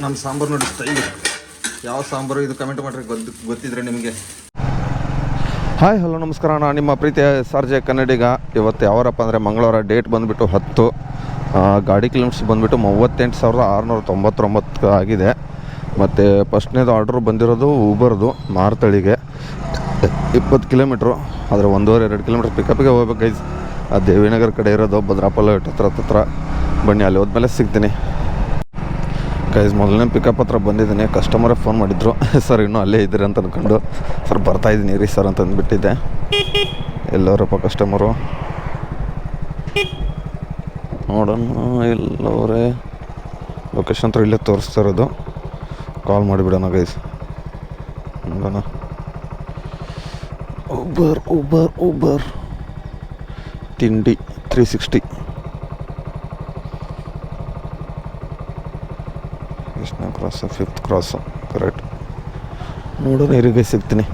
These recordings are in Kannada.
ನಮ್ಮ ಸಾಂಬಾರು ನೋಡಿ ಸ್ಟೈಲ್. ಯಾವ ಸಾಂಬಾರು ಇದು ಕಮೆಂಟ್ ಮಾಡಿರಿ ಗೊತ್ತಿದ್ರೆ ನಿಮಗೆ. ಹಾಯ್ ಹಲೋ ನಮಸ್ಕಾರ, ನಾನು ನಿಮ್ಮ ಪ್ರೀತಿಯ SRJ ಕನ್ನಡಿಗ. ಇವತ್ತು ಯಾವರಪ್ಪ ಅಂದರೆ ಮಂಗಳವಾರ, ಡೇಟ್ ಬಂದುಬಿಟ್ಟು 10, ಗಾಡಿ ಕಿಲೋಮೀಟರ್ಸ್ ಬಂದುಬಿಟ್ಟು 38,699 ಆಗಿದೆ. ಮತ್ತು ಫಸ್ಟ್ನೇದು ಆರ್ಡ್ರು ಬಂದಿರೋದು ಊಬರ್ದು ಮಾರ್ತಳಿಗೆ 20 ಕಿಲೋಮೀಟ್ರು. ಆದರೆ 1.5-2 ಕಿಲೋಮೀಟ್ರ್ ಪಿಕಪ್ಗೆ ಹೋಗ್ಬೇಕು ಗೈಸ್. ಆ ದೇವಿನಗರ ಕಡೆ ಇರೋದು ಭದ್ರಾಪಲ್ಲ ಹತ್ರ ಬನ್ನಿ, ಅಲ್ಲಿ ಹೋದ್ಮೇಲೆ ಸಿಗ್ತೀನಿ ಗೈಸ್. ಮೊದಲನೇ ಪಿಕಪ್ ಹತ್ರ ಬಂದಿದ್ದೀನಿ. ಕಸ್ಟಮರೇ ಫೋನ್ ಮಾಡಿದ್ರು, ಸರ್ ಇನ್ನೂ ಅಲ್ಲೇ ಇದ್ದೀರಿ ಅಂತ ಅಂದ್ಕೊಂಡು, ಸರ್ ಬರ್ತಾಯಿದ್ದೀನಿ ರೀ ಸರ್ ಅಂತ ಅಂದ್ಬಿಟ್ಟಿದ್ದೆ. ಎಲ್ಲವರಪ್ಪ ಕಸ್ಟಮರು ನೋಡೋಣ, ಎಲ್ಲವರೇ ಲೊಕೇಶನ್ ಹತ್ರ ಇಲ್ಲೇ ತೋರಿಸ್ತಾ ಇರೋದು. ಕಾಲ್ ಮಾಡಿಬಿಡೋಣ ಗೈಸ್, ನೋಡೋಣ. ಊಬರ್ ತಿಂಡಿ 360 ಎಷ್ಟನೇ ಕ್ರಾಸು? 5th cross, correct. ನೋಡೋಣ ಇರಿಗೆ ಸಿಗ್ತೀನಿ.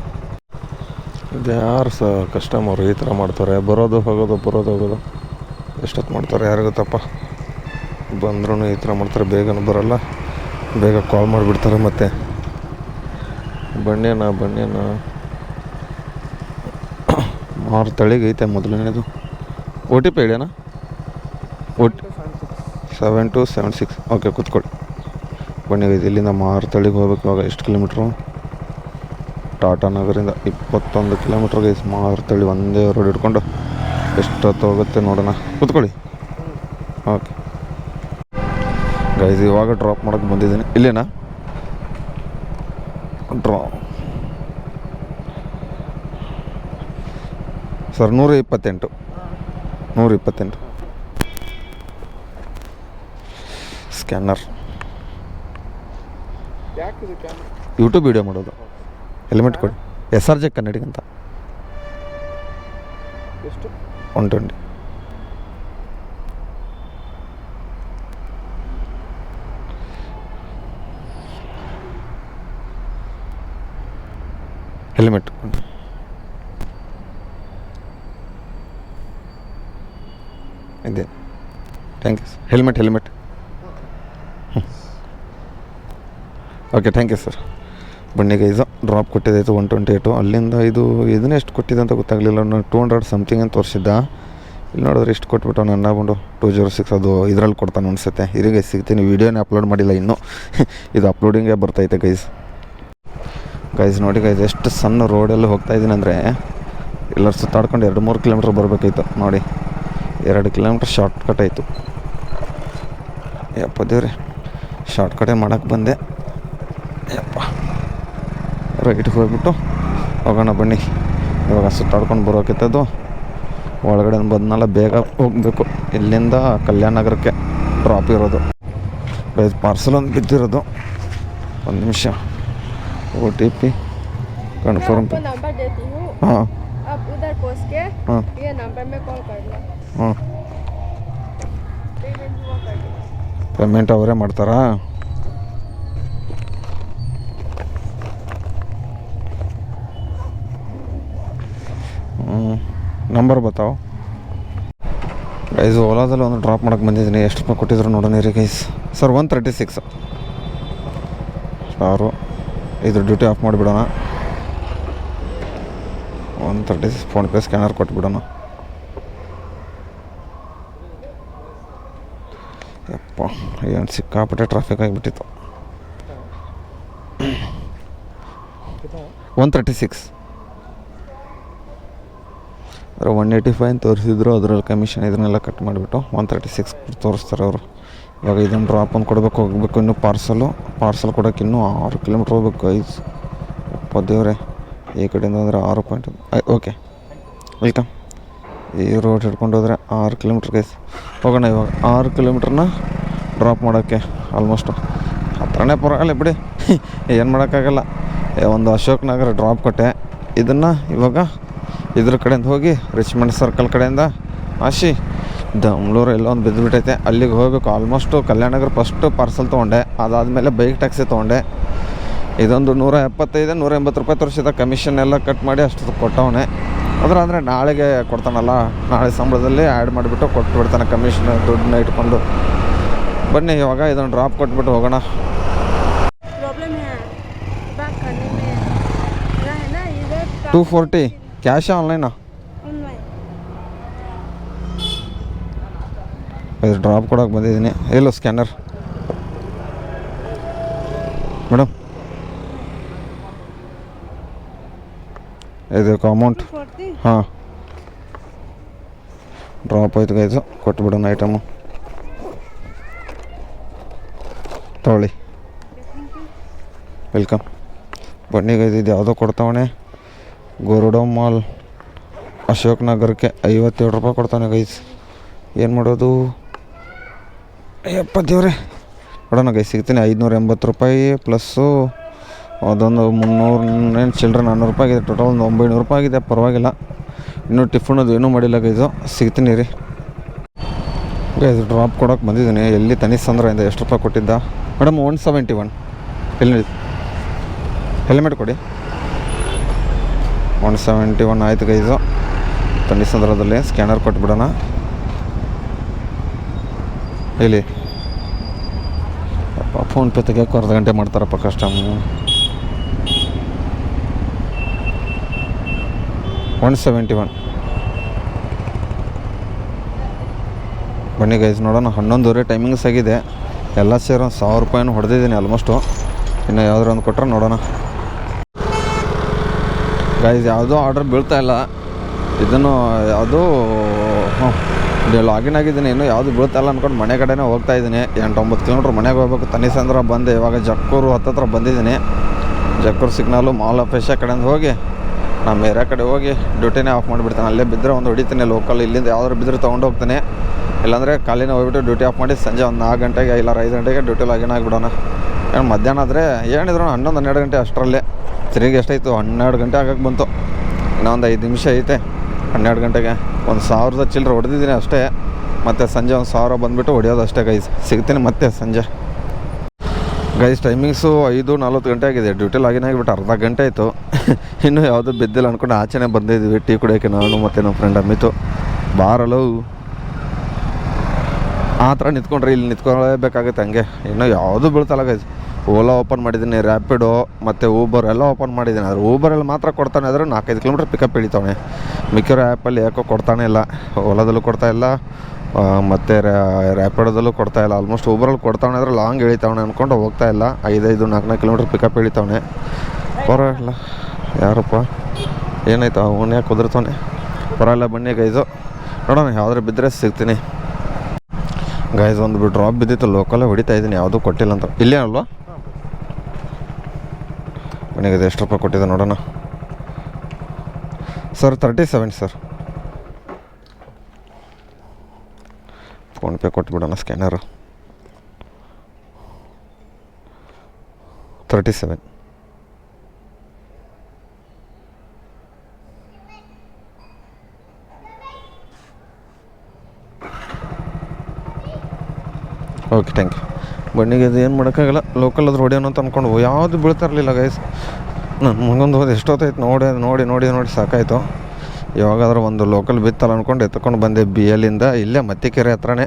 ಇದು ಯಾರು ಕಸ್ಟಮರು ಈ ಥರ ಮಾಡ್ತಾರೆ? ಬರೋದು ಹೋಗೋದು ಎಷ್ಟೊತ್ತು ಮಾಡ್ತಾರೆ ಯಾರು ಗೊತ್ತಪ್ಪ. ಬಂದ್ರೂ ಈ ಥರ ಮಾಡ್ತಾರೆ, ಬೇಗನೂ ಬರೋಲ್ಲ, ಬೇಗ ಕಾಲ್ ಮಾಡಿಬಿಡ್ತಾರೆ. ಮತ್ತು ಬನ್ನಿನ ಮಾರ್ತಳಿಗೆ ಐತೆ ಮೊದಲನೇದು. OTP ಹೇಳೋಣ, 7276. ಓಕೆ, ಕೂತ್ಕೊಳ್ಳಿ. ಬನ್ನಿ ಗೈಸ್, ಇಲ್ಲಿಂದ ಮಾರ್ತಳಿಗೆ ಹೋಗ್ಬೇಕು. ಇವಾಗ ಎಷ್ಟು ಕಿಲೋಮೀಟ್ರು? ಟಾಟಾ ನಗರಿಂದ 21 ಕಿಲೋಮೀಟ್ರ್ ಗೈಸ್. ಮಾರ್ತಳಿ ಒಂದೇ ರೋಡ್ ಹಿಡ್ಕೊಂಡು ಎಷ್ಟೊತ್ತು ಹೋಗುತ್ತೆ ನೋಡೋಣ. ಕೂತ್ಕೊಳ್ಳಿ. ಓಕೆ ಗೈಸ್, ಇವಾಗ ಡ್ರಾಪ್ ಮಾಡೋಕ್ಕೆ ಬಂದಿದ್ದೀನಿ. ಇಲ್ಲೇನಾ ಸರ್? 128 ಸ್ಕ್ಯಾನರ್. ಯೂಟ್ಯೂಬ್ ವಿಡಿಯೋ ಮಾಡೋದು. ಹೆಲ್ಮೆಟ್ ಕೊಡಿ. SRJ ಕನ್ನಡಿಗ ಅಂತ. 120. ಹೆಲ್ಮೆಟ್ ಇದೆ. Thank you sir. Helmet okay, thank you sir. ಬನ್ನಿಗೆ ಇದು ಡ್ರಾಪ್ ಕೊಟ್ಟಿದ್ದಾಯಿತು 128. ಅಲ್ಲಿಂದ ಇದನ್ನೇ ಎಷ್ಟು ಕೊಟ್ಟಿದೆ ಅಂತ ಗೊತ್ತಾಗಲಿಲ್ಲ. ನಾನು 200 ಸಮಥಿಂಗ್ ಅಂತ ತೋರಿಸಿದ್ದ. ಇಲ್ಲಿ ನೋಡಿದ್ರೆ ಇಷ್ಟು ಕೊಟ್ಬಿಟ್ಟು ನನ್ನ ಬಂದು 206 ಅದು ಇದರಲ್ಲಿ ಕೊಡ್ತಾನೆ ಅನಿಸುತ್ತೆ. ಇರಿಗೆ ಸಿಗ್ತೀನಿ. ವೀಡಿಯೋನೇ ಅಪ್ಲೋಡ್ ಮಾಡಿಲ್ಲ ಇನ್ನೂ. ಇದು ಅಪ್ಲೋಡಿಂಗೇ ಬರ್ತೈತೆ ಗೈಸ್ ನೋಡಿ ಗೈಸ್, ಎಷ್ಟು ಸಣ್ಣ ರೋಡಲ್ಲಿ ಹೋಗ್ತಾಯಿದ್ದೀನಿ ಅಂದರೆ ಎಲ್ಲರೂ ಸುತ್ತಾಡ್ಕೊಂಡು 2-3 ಕಿಲೋಮೀಟ್ರ್ ಬರಬೇಕಾಯ್ತು ನೋಡಿ. 2 ಕಿಲೋಮೀಟ್ರ್ ಶಾರ್ಟ್ಕಟ್ ಆಯಿತು. ಯಪ್ಪ ದೇವ್ರೆ, ಶಾರ್ಟ್ಕಟೇ ಮಾಡೋಕ್ಕೆ ಬಂದೆ. ಯಪ್ಪ, ರೈಟ್ಗೆ ಹೋಗ್ಬಿಟ್ಟು ಹೋಗೋಣ ಬನ್ನಿ. ಇವಾಗ ಸುತ್ತಾಡ್ಕೊಂಡು ಬರೋಕಿತ್ತದು. ಒಳಗಡೆ ಬಂದನಲ್ಲ, ಬೇಗ ಹೋಗಬೇಕು. ಇಲ್ಲಿಂದ ಕಲ್ಯಾಣ ನಗರಕ್ಕೆ ಡ್ರಾಪ್ ಇರೋದು ಗೈಸ್. ಪಾರ್ಸಲ್ ಒಂದು ಬಿದ್ದಿರೋದು. 1 ನಿಮಿಷ. OTP कन्फर्म नंबर देती हूँ. हाँ, आप उधर पहुँच के हाँ, ये नंबर में कॉल करना. हाँ. पेमेंट ಅವರೇ ಮಾಡ್ತಾರಾ? Number ಬತಾವು guys. ಓಲಾದಲ್ಲಿ ಒಂದು ಡ್ರಾಪ್ ಮಾಡೋಕ್ಕೆ ಬಂದಿದ್ದೀನಿ. ಎಷ್ಟು ರೂಪಾಯಿ ಕೊಟ್ಟಿದ್ರು ನೋಡೋಣ ರೀ ಗೈಸ್. ಸರ್ 136 ಸಾರು. ಇದು ಡ್ಯೂಟಿ ಆಫ್ ಮಾಡಿಬಿಡೋಣ. 136 ಫೋನ್ಪೇ ಸ್ಕ್ಯಾನರ್ ಕೊಟ್ಬಿಡೋಣ. ಯಪ್ಪ, ಏನು ಸಿಕ್ಕಾಪಟ್ಟೆ ಟ್ರಾಫಿಕ್ ಆಗಿಬಿಟ್ಟಿತ್ತು. 136 ಅಂದರೆ 185 ಅಂತ ತೋರಿಸಿದ್ರು. ಅದರಲ್ಲಿ ಕಮಿಷನ್ ಇದನ್ನೆಲ್ಲ ಕಟ್ ಮಾಡಿಬಿಟ್ಟು 136 ತೋರಿಸ್ತಾರೆ ಅವರು. ಇವಾಗ ಇದನ್ನು ಡ್ರಾಪ್ ಒಂದು ಹೋಗಬೇಕು. ಇನ್ನೂ ಪಾರ್ಸಲ್ ಕೊಡೋಕೆ ಇನ್ನೂ 6 ಕಿಲೋಮೀಟ್ರ್ ಹೋಗ್ಬೇಕು ಗೈಸ್. ಯಪ್ಪ ದೇವ್ರೆ, ಈ ಕಡೆಯಿಂದ ಅಂದರೆ 6 ಪಾಯಿಂಟ್. Okay, welcome. ಈ ರೋಡ್ ಹಿಡ್ಕೊಂಡು ಹೋದರೆ 6 ಕಿಲೋಮೀಟ್ರ್ ಗೈಸ್. ಹೋಗೋಣ ಇವಾಗ 6 ಕಿಲೋಮೀಟ್ರನ್ನ ಡ್ರಾಪ್ ಮಾಡೋಕ್ಕೆ. ಆಲ್ಮೋಸ್ಟು ಹತ್ರನೇ, ಪರವಾಗಿಲ್ಲ ಬಿಡಿ, ಏನು ಮಾಡೋಕ್ಕಾಗಲ್ಲ. ಒಂದು ಅಶೋಕ್ ನಗರ ಡ್ರಾಪ್ ಕೊಟ್ಟೆ. ಇದನ್ನು ಇವಾಗ ಇದ್ರ ಕಡೆಯಿಂದ ಹೋಗಿ ರಿಚ್ಮಂಡ್ ಸರ್ಕಲ್ ಕಡೆಯಿಂದ ಆಶಿ ದಮ್ಳೂರು ಎಲ್ಲ ಒಂದು ಬಿದ್ದುಬಿಟ್ಟೈತೆ. ಅಲ್ಲಿಗೆ ಹೋಗಬೇಕು. ಆಲ್ಮೋಸ್ಟು ಕಲ್ಯಾಣ ನಗರ ಫಸ್ಟು ಪಾರ್ಸಲ್ ತೊಗೊಂಡೆ. ಅದಾದಮೇಲೆ ಬೈಕ್ ಟ್ಯಾಕ್ಸಿ ತೊಗೊಂಡೆ. ಇದೊಂದು 175-180 ರೂಪಾಯಿ ತೋರಿಸಿದ. ಕಮಿಷನ್ ಎಲ್ಲ ಕಟ್ ಮಾಡಿ ಅಷ್ಟು ಕೊಟ್ಟವನೇ. ಅಂದರೆ ನಾಳೆಗೆ ಕೊಡ್ತಾನಲ್ಲ, ನಾಳೆ ಸಂಬಳದಲ್ಲಿ ಆ್ಯಡ್ ಮಾಡಿಬಿಟ್ಟು ಕೊಟ್ಟು ಬಿಡ್ತಾನೆ ಕಮಿಷನ್ ದುಡ್ಡನ್ನ ಇಟ್ಕೊಂಡು. ಬನ್ನಿ ಇವಾಗ ಇದನ್ನು ಡ್ರಾಪ್ ಕೊಟ್ಬಿಟ್ಟು ಹೋಗೋಣ. प्रॉब्लम है बात करने में मेरा है ना इधर 240 ಕ್ಯಾಶ್ ಆನ್ಲೈನಾ ऑनलाइन ಇದು ಡ್ರಾಪ್ ಕೊಡೋಕೆ ಬಂದಿದ್ದೀನಿ ಎಲ್ಲೋ ಸ್ಕ್ಯಾನರ್ ಮೇಡಮ್ ಇದಕ್ಕೆ ಅಮೌಂಟ್ 40 ಹಾಂ ಡ್ರಾಪ್ ಆಯ್ತು ಗೈಸು ಕೊಟ್ಬಿಡೋಣ ಐಟಮು ತೊಗೊಳ್ಳಿ ವೆಲ್ಕಮ್ ಬನ್ನಿ ಗೈಸ್ ಇದು ಯಾವುದೋ ಕೊಡ್ತಾವಣೆ ಗೋರುಡೋ ಮಾಲ್ ಅಶೋಕ್ ನಗರಕ್ಕೆ 57 ರೂಪಾಯಿ ಕೊಡ್ತಾನೆ ಗೈಸ್ ಏನು ಮಾಡೋದು ಅಯ್ಯಪ್ಪ ದೇವ್ರೆ ನೋಡೋಣ ಗೈಸ್ ಸಿಗ್ತೀನಿ 580 ರೂಪಾಯಿ ಪ್ಲಸ್ಸು ಅದೊಂದು 300 ಚಿಲ್ಡ್ರನ್ 400 ರೂಪಾಯಿ ಆಗಿದೆ ಟೋಟಲ್ ಒಂದು 900 ರೂಪಾಯಿ ಆಗಿದೆ ಪರವಾಗಿಲ್ಲ ಇನ್ನೂ ಟಿಫನದು ಏನೂ ಮಾಡಿಲ್ಲ ಗೈಸು ಸಿಗ್ತೀನಿ ರೀ ಗೈಸ್ ಡ್ರಾಪ್ ಕೊಡೋಕೆ ಬಂದಿದ್ದೀನಿ ಎಲ್ಲಿ ತನಿಸ್ ಅಂದ್ರೆ ಎಷ್ಟು ರೂಪಾಯಿ ಕೊಟ್ಟಿದ್ದ ಮೇಡಮ್ 171 ಎಲ್ಲಿ ಹೆಲ್ಮೆಟ್ ಕೊಡಿ 171 ಆಯ್ತು ಗೈಸು ತನಿಸಂದ್ರದಲ್ಲಿ ಸ್ಕ್ಯಾನರ್ ಕೊಟ್ಬಿಡೋಣ ಇಲ್ಲಿ ಅಪ್ಪ ಫೋನ್ಪೇ ತೆಗಿಯೋಕೆ ಅರ್ಧ ಗಂಟೆ ಮಾಡ್ತಾರಪ್ಪ ಕಸ್ಟಮು 171 ಬನ್ನಿ ಗೈಸ್ ನೋಡೋಣ 11:30 ಟೈಮಿಂಗ್ಸ್ ಆಗಿದೆ ಎಲ್ಲ ಸೇರಿ 1000 ರೂಪಾಯಿನೂ ಹೊಡೆದಿದ್ದೀನಿ ಆಲ್ಮೋಸ್ಟು ಇನ್ನು ಯಾವ್ದಾರು ಒಂದು ಕೊಟ್ಟರೆ ನೋಡೋಣ ಗೈಸ್ ಯಾವುದೋ ಆರ್ಡ್ರ್ ಬೀಳ್ತಾ ಇಲ್ಲ ಇದನ್ನು ಯಾವುದೂ ಲಾಗಿನ್ ಆಗಿದ್ದೀನಿ ಇನ್ನೂ ಯಾವುದು ಬೀಳ್ತಾ ಇಲ್ಲ ಅಂದ್ಕೊಂಡು ಮನೆ ಕಡೆನೇ ಹೋಗ್ತಾ ಇದ್ದೀನಿ 8-9 ಕಿಲೋಮೀಟ್ರ್ ಮನೆಗೆ ಹೋಗ್ಬೇಕು ತನಿಸಂದ್ರ ಬಂದೆ ಇವಾಗ ಜಕ್ಕೂರು ಹತ್ತತ್ರ ಬಂದಿದ್ದೀನಿ ಜಕ್ಕೂರು ಸಿಗ್ನಲ್ಲು ಮಾಲ್ ಆಫೀಸ ಕಡೆಯಿಂದ ಹೋಗಿ ನಮ್ಮ ಏರಿಯಾ ಕಡೆ ಹೋಗಿ ಡ್ಯೂಟಿನೇ ಆಫ್ ಮಾಡಿಬಿಡ್ತಾನೆ ಅಲ್ಲೇ ಬಿದ್ದರೆ ಒಂದು ಹೊಡಿತೀನಿ ಲೋಕಲ್ ಇಲ್ಲಿಂದ ಯಾವ್ದಾರು ಬಿದ್ದರೆ ತೊಗೊಂಡು ಹೋಗ್ತಾನೆ ಇಲ್ಲಾಂದರೆ ಕಾಲಿನ ಹೋಗ್ಬಿಟ್ಟು ಡ್ಯೂಟಿ ಆಫ್ ಮಾಡಿ ಸಂಜೆ ಒಂದು 4 ಗಂಟೆಗೆ ಇಲ್ಲ 5 ಗಂಟೆಗೆ ಡ್ಯೂಟಿ ಲಾಗಿನ್ ಆಗಿಬಿಡೋಣ ಏನು ಮಧ್ಯಾಹ್ನ ಆದರೆ ಏನಿದ್ರು 11-12 ಗಂಟೆ ಅಷ್ಟರಲ್ಲೇ ತಿರುಗಿ ಎಷ್ಟಾಯಿತು 12 ಗಂಟೆ ಆಗಕ್ಕೆ ಬಂತು ಇನ್ನೊಂದು 5 ನಿಮಿಷ ಐತೆ 12 ಗಂಟೆಗೆ 1000 ಚಿಲ್ಲರೆ ಹೊಡೆದಿದ್ದೀನಿ ಅಷ್ಟೇ ಮತ್ತು ಸಂಜೆ 1000 ಬಂದುಬಿಟ್ಟು ಹೊಡೆಯೋದು ಅಷ್ಟೇ ಗೈಸ್ ಸಿಗ್ತೀನಿ ಮತ್ತೆ ಸಂಜೆ ಗೈಸ್ ಟೈಮಿಂಗ್ಸು 5:40 ಗಂಟೆ ಆಗಿದೆ ಡ್ಯೂಟಿ ಲಾಗಿನ್ ಆಗಿಬಿಟ್ಟು ಅರ್ಧ ಗಂಟೆ ಆಯಿತು ಇನ್ನೂ ಯಾವುದೂ ಬಿದ್ದಿಲ್ಲ ಅಂದ್ಕೊಂಡು ಆಚೆನೇ ಬಂದಿದ್ದೀವಿ ಟೀ ಕುಡಿಯೋಕ್ಕೆ ನಾನು ಮತ್ತು ನಮ್ಮ ಫ್ರೆಂಡ್ ಅಮಿತು ಬಾರಲು ಆ ಥರ ನಿಂತ್ಕೊಂಡ್ರೆ ಇಲ್ಲಿ ನಿಂತ್ಕೊಳ್ಳೇಬೇಕಾಗುತ್ತೆ ಹಂಗೆ ಇನ್ನೂ ಯಾವುದೂ ಬೀಳ್ತಲ್ಲ ಗೈಸ್ ಓಲಾ ಓಪನ್ ಮಾಡಿದ್ದೀನಿ ರ್ಯಾಪಿಡೋ ಮತ್ತು ಊಬರ್ ಎಲ್ಲ ಓಪನ್ ಮಾಡಿದ್ದೀನಿ ಆದರೆ ಊಬರಲ್ಲಿ ಮಾತ್ರ ಕೊಡ್ತಾನೆ ಆದರೆ 4-5 ಕಿಲೋಮೀಟ್ರ್ ಪಿಕಪ್ ಹಿಡಿತಾವಣೆ ಮಿಕ್ಕಿರೋ ಆ್ಯಪಲ್ಲಿ ಯಾಕೋ ಕೊಡ್ತಾನೆ ಇಲ್ಲ ಓಲಾದಲ್ಲೂ ಕೊಡ್ತಾಯಿಲ್ಲ ಮತ್ತು ರ್ಯಾಪಿಡೋದಲ್ಲೂ ಕೊಡ್ತಾಯಿಲ್ಲ ಆಲ್ಮೋಸ್ಟ್ ಊಬರಲ್ಲಿ ಕೊಡ್ತಾವಣೆ ಆದರೆ ಲಾಂಗ್ ಇಳಿತಾವಣೆ ಅಂದ್ಕೊಂಡು ಹೋಗ್ತಾಯಿಲ್ಲ 5-4 ಕಿಲೋಮೀಟ್ರ್ ಪಿಕಪ್ ಹಿಡಿತಾವಣೆ ಪರವಾಗಿಲ್ಲ ಯಾರಪ್ಪ ಏನಾಯ್ತು ಅವನು ಯಾಕೆ ಕುದುರ್ತಾನೆ ಪರವಾಗಿಲ್ಲ ಬನ್ನಿ ಗೈಸು ನೋಡೋಣ ಯಾವ್ದಾರು ಬಿದ್ದರೆ ಸಿಗ್ತೀನಿ ಗೈಸ್ ಒಂದು ಡ್ರಾಪ್ ಬಿದ್ದಿತ್ತು ಲೋಕಲ್ಲೇ ಹೊಡಿತಾ ಇದ್ದೀನಿ ಯಾವುದೂ ಕೊಟ್ಟಿಲ್ಲ ಅಂತ ಇಲ್ಲೇ ಅಲ್ವಾ ಮನೆಗೆ ಎಷ್ಟು ರೂಪಾಯಿ ಕೊಟ್ಟಿದ್ದೆ ನೋಡೋಣ ಸರ್ 37 ಸರ್ ಫೋನ್ಪೇ ಕೊಟ್ಬಿಡೋಣ ಸ್ಕ್ಯಾನರು 37 ಓಕೆ ಥ್ಯಾಂಕ್ ಯು ಬಣ್ಣಿಗೆ ಅದು ಏನು ಮಾಡೋಕ್ಕಾಗಲ್ಲ ಲೋಕಲ್ ಅದ್ರ ಹೊಡೆಯೋಣ ಅಂತ ಅಂದ್ಕೊಂಡು ಯಾವುದು ಬೀಳ್ತಾ ಇರಲಿಲ್ಲ ಗೈಸ್ ನನ್ನ ಮಗಂದು ಹೋದ ಎಷ್ಟೊತ್ತಾಯ್ತು ನೋಡಿ ಸಾಕಾಯಿತು ಯಾವಾಗಾದ್ರೂ ಒಂದು ಲೋಕಲ್ ಬಿತ್ತಲ್ಲ ಅಂದ್ಕೊಂಡು ಎತ್ಕೊಂಡು ಬಂದೆ BLಯಿಂದ ಇಲ್ಲೇ ಮತ್ತಿಕೆರೆ ಹತ್ರನೇ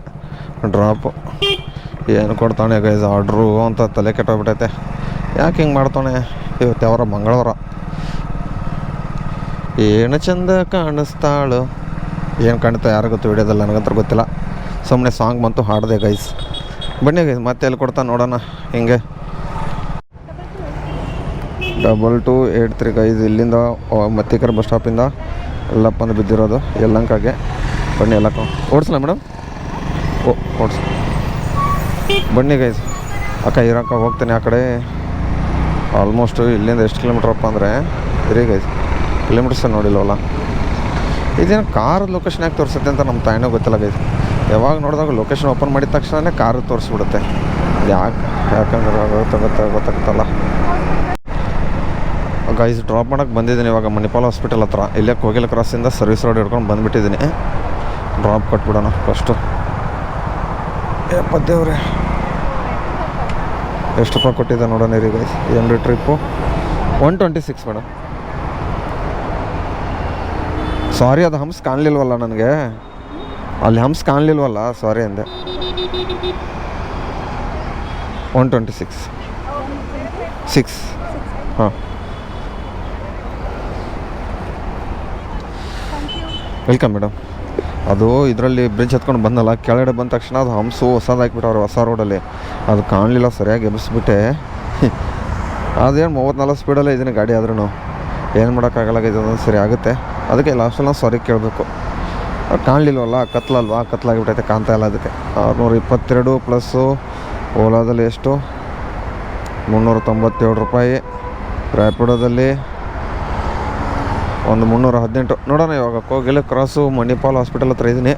ಡ್ರಾಪು ಏನು ಕೊಡ್ತಾನೆ ಗೈಸ್ ಆರ್ಡ್ರು ಅಂತ ತಲೆ ಕೆಟ್ಟೋಗ್ಬಿಟ್ಟೈತೆ ಯಾಕೆ ಹಿಂಗೆ ಮಾಡ್ತಾನೆ ಇವತ್ತು ಯಾವಾರ ಮಂಗಳವಾರ ಏನು ಚಂದ ಕಾಣಿಸ್ತಾಳು ಏನು ಕಾಣ್ತಾ ಯಾರು ಗೊತ್ತು ವಿಡಿಯೋದಲ್ಲಿ ನನಗಂತೂ ಗೊತ್ತಿಲ್ಲ ಸುಮ್ಮನೆ ಸಾಂಗ್ ಬಂತು ಹಾಡಿದೆ ಗೈಸ್ ಬನ್ನಿ ಗೈಸ್ ಮತ್ತೆ ಎಲ್ಲಿ ಕೊಡ್ತಾನೆ ನೋಡೋಣ ಹಿಂಗೆ 2283 ಗೈಸ್ ಇಲ್ಲಿಂದ ಮತ್ತಿಕರ ಬಸ್ ಸ್ಟಾಪಿಂದ ಎಲ್ಲಪ್ಪ ಅಂದ್ರೆ ಬಿದ್ದಿರೋದು ಯಲಹಂಕಗೆ ಬನ್ನಿ ಎಲ್ಲಕ್ಕ ಓಡಿಸಲ್ಲ ಮೇಡಮ್ ಓಡಿಸ್ ಬನ್ನಿ ಗೈಸ್ ಅಕ್ಕ ಇರೋಕ್ಕ ಹೋಗ್ತೀನಿ ಆ ಕಡೆ ಆಲ್ಮೋಸ್ಟು ಇಲ್ಲಿಂದ ಎಷ್ಟು ಕಿಲೋಮೀಟ್ರಪ್ಪ ಅಂದರೆ ಗೈಸ್ ಕಿಲೋಮೀಟರ್ಸ್ ನೋಡಿಲ್ವಲ್ಲ ಇದೇನು ಕಾರ್ ಲೊಕೇಶನ್ ಯಾಕೆ ತೋರಿಸುತ್ತೆ ಅಂತ ನಮ್ಮ ತಾಯಿನೂ ಗೊತ್ತಿಲ್ಲ ಗೈಸ್ ಯಾವಾಗ ನೋಡಿದಾಗ ಲೊಕೇಶನ್ ಓಪನ್ ಮಾಡಿದ ತಕ್ಷಣ ಕಾರು ತೋರಿಸ್ಬಿಡುತ್ತೆ ಯಾಕಂದ್ರೆ ಗೊತ್ತಾಗುತ್ತಲ್ಲ ಗೈಸ್ ಡ್ರಾಪ್ ಮಾಡೋಕ್ಕೆ ಬಂದಿದ್ದೀನಿ ಇವಾಗ ಮಣಿಪಾಲ್ ಹಾಸ್ಪಿಟಲ್ ಹತ್ರ ಇಲ್ಲೇ ಕೋಗಿಲ ಕ್ರಾಸಿಂದ ಸರ್ವಿಸ್ ರೋಡ್ ಹಿಡ್ಕೊಂಡು ಬಂದುಬಿಟ್ಟಿದ್ದೀನಿ ಡ್ರಾಪ್ ಕೊಟ್ಬಿಡೋಣ ಫಸ್ಟು ದೇವ್ರೆ ಎಷ್ಟು ರೂಪಾಯಿ ಕೊಟ್ಟಿದ್ದೆ ನೋಡೋಣ ರೀ ಗೈಸ್ ಏನು ಟ್ರಿಪ್ಪು 126 ಮೇಡಮ್ ಸಾರಿ ಅದು ಹಂಪ್ಸ್ ಕಾಣಲಿಲ್ವಲ್ಲ ನನಗೆ ಅಲ್ಲಿ ಹಂಪ್ಸ್ ಕಾಣಲಿಲ್ವಲ್ಲ ಸಾರಿ ಅಂದೆ 126 6 ಹಾಂ. Welcome madam. ಅದು ಇದರಲ್ಲಿ ಬ್ರಿಡ್ಜ್ ಹತ್ಕೊಂಡು ಬಂದಲ್ಲ, ಕೆಳಗಡೆ ಬಂದ ತಕ್ಷಣ ಅದು ಹಂಸು ಹೊಸದು ಹಾಕ್ಬಿಟ್ಟವ್ರೆ ಹೊಸ ರೋಡಲ್ಲಿ. ಅದು ಕಾಣಲಿಲ್ಲ, ಸರಿಯಾಗಿ ಎಬ್ಬಿಸ್ಬಿಟ್ಟೆ. ಅದೇನು 34 ಸ್ಪೀಡಲ್ಲೇ ಇದ್ದೀನಿ ಗಾಡಿ, ಆದ್ರೂ ಏನು ಮಾಡೋಕ್ಕಾಗಲ್ಲ. ಇದೊಂದು ಸರಿ ಆಗುತ್ತೆ, ಅದಕ್ಕೆ ಲಾಸ್ಟಲ್ಲಿ ನಾವು ಸಾರಿ ಕೇಳಬೇಕು. ಕಾಣಲಿಲ್ವಲ್ಲ, ಕತ್ಲಾಗಿಬಿಟ್ಟೈತೆ, ಕಾಣ್ತಾ ಇಲ್ಲ. ಅದಕ್ಕೆ 622 ಪ್ಲಸ್ಸು ಓಲಾದಲ್ಲಿ ಎಷ್ಟು 397 ರೂಪಾಯಿ. ರ್ಯಾಪಿಡೋದಲ್ಲಿ ಒಂದು 318. ನೋಡೋಣ ಇವಾಗ ಕೋಗಿಲೆ ಕ್ರಾಸು ಮಣಿಪಾಲ್ ಹಾಸ್ಪಿಟಲ್ ಹತ್ರ ಇದ್ದೀನಿ.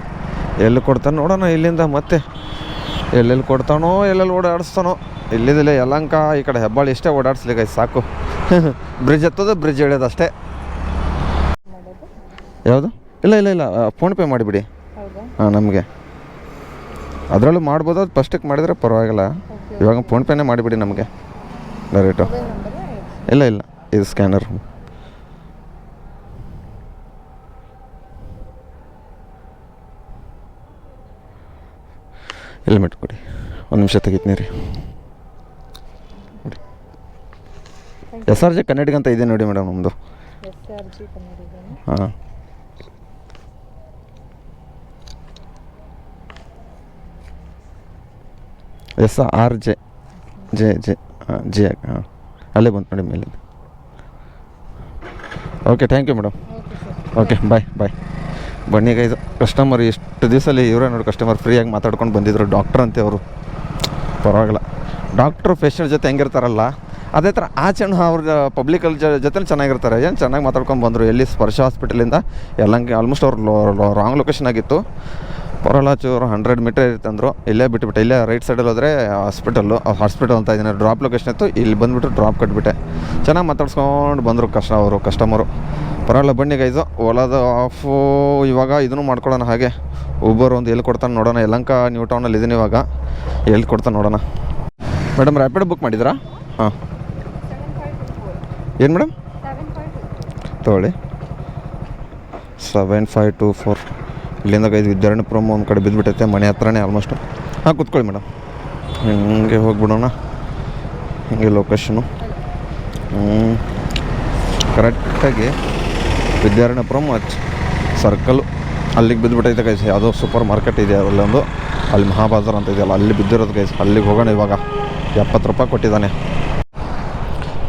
ಎಲ್ಲಿ ಕೊಡ್ತಾನೆ ನೋಡೋಣ. ಇಲ್ಲಿಂದ ಮತ್ತೆ ಎಲ್ಲೆಲ್ಲಿ ಕೊಡ್ತಾನೋ, ಎಲ್ಲೆಲ್ಲಿ ಓಡಾಡಿಸ್ತಾನೋ. ಇಲ್ಲಿದ್ದಿಲ್ಲ ಯಲಹಂಕ ಈ ಕಡೆ ಹೆಬ್ಬಾಳಿ ಇಷ್ಟೇ ಓಡಾಡಿಸ್ಲಿಕ್ಕೆ ಸಾಕು. ಬ್ರಿಡ್ಜ್ ಹತ್ತೋದು, ಬ್ರಿಡ್ಜ್ ಇಳಿಯೋದು ಅಷ್ಟೇ. ಯಾವುದು? ಇಲ್ಲ ಫೋನ್ಪೇ ಮಾಡಿಬಿಡಿ. ಹಾಂ, ನಮಗೆ ಅದರಲ್ಲೂ ಮಾಡ್ಬೋದು. ಅದು ಫಸ್ಟಿಗೆ ಮಾಡಿದರೆ ಪರವಾಗಿಲ್ಲ. ಇವಾಗ ಫೋನ್ಪೇನೇ ಮಾಡಿಬಿಡಿ ನಮಗೆ ಡೈರೆಕ್ಟು. ಇಲ್ಲ ಇದು ಸ್ಕ್ಯಾನರ್. ಹೆಲ್ಮೆಟ್ ಕೊಡಿ, ಒಂದು ನಿಮಿಷ ತೆಗಿತೀನಿ ರೀ. ನೋಡಿ SRJ ಕನ್ನಡಿಗ ಅಂತ ಇದೆ ನೋಡಿ ಮೇಡಮ್ ನಮ್ಮದು. ಹಾಂ, SRJ ಹಾಂ, ಹಾಂ, ಅಲ್ಲೇ ಬಂತು ನೋಡಿ ಮೇಲೆ. Okay, thank you madam. Okay, bye. ಬನ್ನಿಗ ಇದು ಕಸ್ಟಮರ್ ಎಷ್ಟು ದಿವಸಲ್ಲಿ ಇವರೇ ನೋಡಿ ಕಸ್ಟಮರ್ ಫ್ರೀಯಾಗಿ ಮಾತಾಡ್ಕೊಂಡು ಬಂದಿದ್ರು. ಡಾಕ್ಟ್ರ್ ಅಂತೆ ಅವರು, ಪರವಾಗಿಲ್ಲ. ಡಾಕ್ಟ್ರು ಪೇಷಂಟ್ ಜೊತೆ ಹೆಂಗಿರ್ತಾರಲ್ಲ ಅದೇ ಥರ ಆಚೆನೂ ಅವ್ರ ಪಬ್ಲಿಕಲ್ ಜೊತೆ ಚೆನ್ನಾಗಿರ್ತಾರೆ. ಏನು ಚೆನ್ನಾಗಿ ಮಾತಾಡ್ಕೊಂಡು ಬಂದರು. ಎಲ್ಲಿ ಸ್ಪರ್ಶ ಹಾಸ್ಪಿಟಲಿಂದ ಎಲ್ಲಂಗೆ ಆಲ್ಮೋಸ್ಟ್ ಅವ್ರು ರಾಂಗ್ ಲೊಕೇಶನ್ ಆಗಿತ್ತು. ಪರವಾಗಿಲ್ಲ, ಚೂರು 100 ಮೀಟರ್ ಇರುತ್ತೆ ಅಂದರು. ಇಲ್ಲೇ ಬಿಟ್ಟುಬಿಟ್ಟೆ. ಇಲ್ಲೇ ರೈಟ್ ಸೈಡಲ್ಲಿ ಹೋದರೆ ಹಾಸ್ಪಿಟಲ್ ಅಂತ ಇದ್ದೀನಿ. ಡ್ರಾಪ್ ಲೊಕೇಶನ್ ಇತ್ತು, ಇಲ್ಲಿ ಬಂದುಬಿಟ್ಟು ಡ್ರಾಪ್ ಕಟ್ಬಿಟ್ಟೆ. ಚೆನ್ನಾಗಿ ಮಾತಾಡ್ಸ್ಕೊಂಡು ಬಂದರು ಕಸ್ಟಮರು. ಪರವಾಗಿಲ್ಲ, ಬನ್ನಿ ಗೈಸು. ಓಲಾದ ಆಫು ಇವಾಗ ಇದನ್ನು ಮಾಡ್ಕೊಳ್ಳೋಣ. ಹಾಗೆ ಊಬರ್ ಒಂದು ಎಲ್ಲಿ ಕೊಡ್ತಾನೆ ನೋಡೋಣ. ಯಲಹಂಕ ನ್ಯೂ ಟೌನಲ್ಲಿ ಇದ್ದೀನಿ ಇವಾಗ. ಎಲ್ಲಿ ಕೊಡ್ತಾನೆ ನೋಡೋಣ. ಮೇಡಮ್, ರ್ಯಾಪಿಡ್ ಬುಕ್ ಮಾಡಿದ್ರಾ? ಹಾಂ, ಏನು ಮೇಡಮ್? ತೊಗೊಳ್ಳಿ. 7524. ಇಲ್ಲಿಂದ ಗೈದು ವಿದ್ಯಾರಣ್ಯಪುರಂ ಒಂದು ಕಡೆ ಬಿದ್ದುಬಿಟ್ಟೈತೆ, ಮನೆ ಹತ್ರನೇ ಆಲ್ಮೋಸ್ಟು. ಹಾಂ, ಕೂತ್ಕೊಳ್ಳಿ ಮೇಡಮ್. ಹಿಂಗೆ ಹೋಗ್ಬಿಡೋಣ. ಹಿಂಗೆ ಲೊಕೇಶನು ಕರೆಕ್ಟಾಗಿ ವಿದ್ಯಾರಣ್ಯಪುರಂ ಸರ್ಕಲ್ ಅಲ್ಲಿಗೆ ಬಿದ್ದುಬಿಟ್ಟೈತೆ ಗೈಸ್. ಯಾವುದೋ ಸೂಪರ್ ಮಾರ್ಕೆಟ್ ಇದೆ ಅಲ್ಲೊಂದು, ಅಲ್ಲಿ ಮಹಾಬಾಜಾರ್ ಅಂತ ಇದೆಯಲ್ಲ, ಅಲ್ಲಿ ಬಿದ್ದಿರೋದು ಗೈಸ್. ಅಲ್ಲಿಗೆ ಹೋಗೋಣ ಇವಾಗ. 70 ರೂಪಾಯಿ ಕೊಟ್ಟಿದ್ದಾನೆ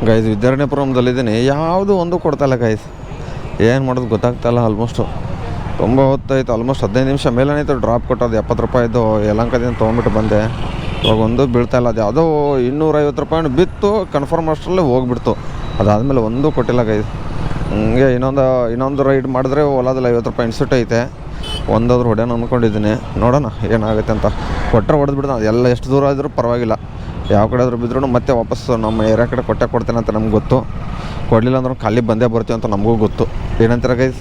ಗೈಸ್. ವಿದ್ಯಾರಣ್ಯಪುರಮದಲ್ಲಿದ್ದೀನಿ, ಯಾವುದು ಒಂದು ಕೊಡ್ತಾಯಿಲ್ಲ ಗೈಸ್. ಏನು ಮಾಡೋದು ಗೊತ್ತಾಗ್ತಾಯಿಲ್ಲ. ಆಲ್ಮೋಸ್ಟು ತುಂಬ ಹೊತ್ತಾಯಿತು, ಆಲ್ಮೋಸ್ಟ್ 15 ನಿಮಿಷ ಮೇಲೇನಾಯಿತು ಡ್ರಾಪ್ ಕೊಟ್ಟೋದು. 70 ರೂಪಾಯಿದು ಯಲಹಂಕದಿಂದ ತೊಗೊಂಬಿಟ್ಟು ಬಂದೆ. ಇವಾಗ ಒಂದು ಬೀಳ್ತಾಯಿಲ್ಲ. ಅದು ಯಾವುದೋ 250 ರೂಪಾಯಿ ಬಿತ್ತು, ಕನ್ಫರ್ಮ್ ಅಷ್ಟರಲ್ಲೇ ಹೋಗ್ಬಿಡ್ತು. ಅದಾದಮೇಲೆ ಒಂದೂ ಕೊಟ್ಟಿಲ್ಲ ಗೈಸ್. ಹಂಗೆ ಇನ್ನೊಂದು ರೈಡ್ ಮಾಡಿದ್ರೆ ಓಲಾದಲ್ಲಿ 50 ರೂಪಾಯಿ ಇನ್ಸ್ಟಿಟ್ ಐತೆ. ಒಂದಾದ್ರೂ ಹೊಡೆಯೋಣ ಅಂದ್ಕೊಂಡಿದ್ದೀನಿ. ನೋಡೋಣ ಏನಾಗುತ್ತೆ ಅಂತ. ಕೊಟ್ಟರೆ ಹೊಡೆದ್ಬಿಡ್ದು. ಅದೆಲ್ಲ ಎಷ್ಟು ದೂರ ಆದರೂ ಪರವಾಗಿಲ್ಲ, ಯಾವ ಕಡೆ ಆದರೂ ಬಿದ್ದರೂ ಮತ್ತೆ ವಾಪಸ್ ನಮ್ಮ ಏರಿಯಾ ಕಡೆ ಕೊಡ್ತೇನೆ ಅಂತ ನಮ್ಗೆ ಗೊತ್ತು. ಕೊಡಲಿಲ್ಲ ಅಂದ್ರೂ ಖಾಲಿ ಬಂದೇ ಬರ್ತೀವಿ ಅಂತ ನಮಗೂ ಗೊತ್ತು. ಏನಂತೀರ ಗೈಸ್?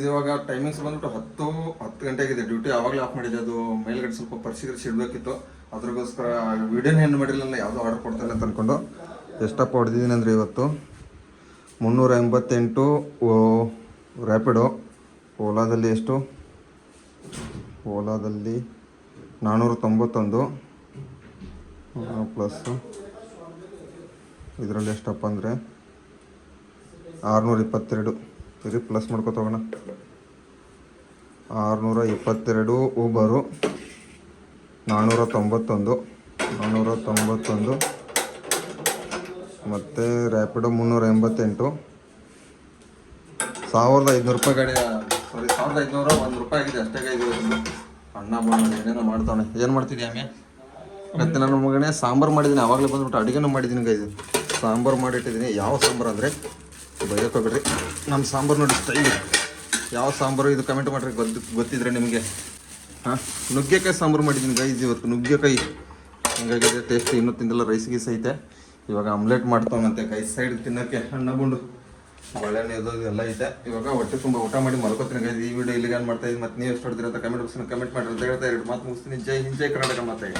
ಇವಾಗ ಟೈಮಿಂಗ್ಸ್ ಬಂದ್ಬಿಟ್ಟು 10 ಗಂಟೆಗಿದೆ. ಡ್ಯೂಟಿ ಆವಾಗಲೇ ಆಫ್ ಮಾಡಿದೆ. ಅದು ಮೇಲ್ಗಡೆ ಸ್ವಲ್ಪ ಪರಿಸ್ಥಿತಿ ಇಡಬೇಕಿತ್ತು. ಅದ್ರಗೋಸ್ಕರ ವಿಡಿಯೋನ ಏನು ಮಾಡಿರಲಿಲ್ಲ, ಯಾವುದೋ ಆರ್ಡರ್ ಕೊಡ್ತಾನೆ ಅಂತ ಅಂದ್ಕೊಂಡು ಎಷ್ಟಪ್ಪ ಹೊಡೆದಿದ್ದೀನಿ ಅಂದರೆ ಇವತ್ತು 388 ರ್ಯಾಪಿಡೋ. ಓಲಾದಲ್ಲಿ ಎಷ್ಟು? ಓಲಾದಲ್ಲಿ 491 ಪ್ಲಸ್ಸು ಇದರಲ್ಲಿ ಎಷ್ಟಪ್ಪ ಅಂದರೆ 622. ಸರಿ, ಪ್ಲಸ್ ಮಾಡ್ಕೊತೋಗೋಣ. 622 ಊಬರು 491 ಮತ್ತು ರ್ಯಾಪಿಡೋ 388. 1500 ರೂಪಾಯಿ ಗಾಡಿ. ಸಾರಿ, 1500 1 ರೂಪಾಯಿ ಆಗಿದೆ ಅಷ್ಟೇ. ಇದು ಅಣ್ಣ ಬಂದು ಏನೇನೋ ಮಾಡ್ತಾನೆ. ಏನು ಮಾಡ್ತಿದ್ದೆ ಆಮೇಲೆ? ಮತ್ತು ನಾನು ಮಗನೇ ಸಾಂಬಾರು ಮಾಡಿದ್ದೀನಿ. ಆವಾಗಲೇ ಬಂದ್ಬಿಟ್ಟು ಅಡುಗೆನೂ ಮಾಡಿದ್ದೀನಿ ಗೈದು. ಸಾಂಬಾರು ಮಾಡಿಟ್ಟಿದ್ದೀನಿ. ಯಾವ ಸಾಂಬಾರು ಅಂದರೆ ಬೈಯೋಕೋಗ್ಬಿಡ್ರಿ. ನಮ್ಮ ಸಾಂಬಾರು ನೋಡಿ ಸ್ಟೈಲ್. ಯಾವ ಸಾಂಬಾರು ಇದು ಕಮೆಂಟ್ ಮಾಡಿರಿ ಗೊತ್ತಿದ್ರೆ ನಿಮಗೆ. ಹಾಂ, ನುಗ್ಗೆಕಾಯಿ ಸಾಂಬಾರು ಮಾಡಿದ್ದೀನಿ ಗೈಸ್ ಇವತ್ತು. ನುಗ್ಗೆಕಾಯಿ ಹಿಂಗಾಗಿದೆ ಟೇಸ್ಟ್. ಇನ್ನೂ ತಿಂದಿಲ್ಲ. ರೈಸ್ ಗೀಸ್ ಐತೆ. ಇವಾಗ ಆಮ್ಲೆಟ್ ಮಾಡ್ತಾವಂತೆ ಗೈಸ್. ಸೈಡ್ ತಿನ್ನೋಕ್ಕೆ ಹಣ್ಣು ಬುಂಡು ಒಳ್ಳೆಣ್ಣೆ ಇದು ಎಲ್ಲ ಐತೆ. ಇವಾಗ ಹೊಟ್ಟೆ ತುಂಬ ಊಟ ಮಾಡಿ ಮಲ್ಕೋತೀನಿ ಗೈಸ್. ಈ ವಿಡಿಯೋ ಇಲ್ಲಿಗೆ ಏನು ಮಾಡ್ತಾಯಿದ್ದೀನಿ. ಮತ್ತು ನೀವು ಎಷ್ಟು ಹೊಡ್ತೀರ ಅಂತ ಕಮೆಂಟ್ ಬಾಕ್ಸ್ನ ಕಮೆಂಟ್ ಮಾಡಿರಿ ಅಂತ ಹೇಳ್ತಾ 2 ಮಾತು ಮುಗಿಸ್ತೀನಿ. ಜೈ ಹಿಂದ್, ಜೈ ಕರ್ನಾಟಕ ಮಾತಾಗಿ.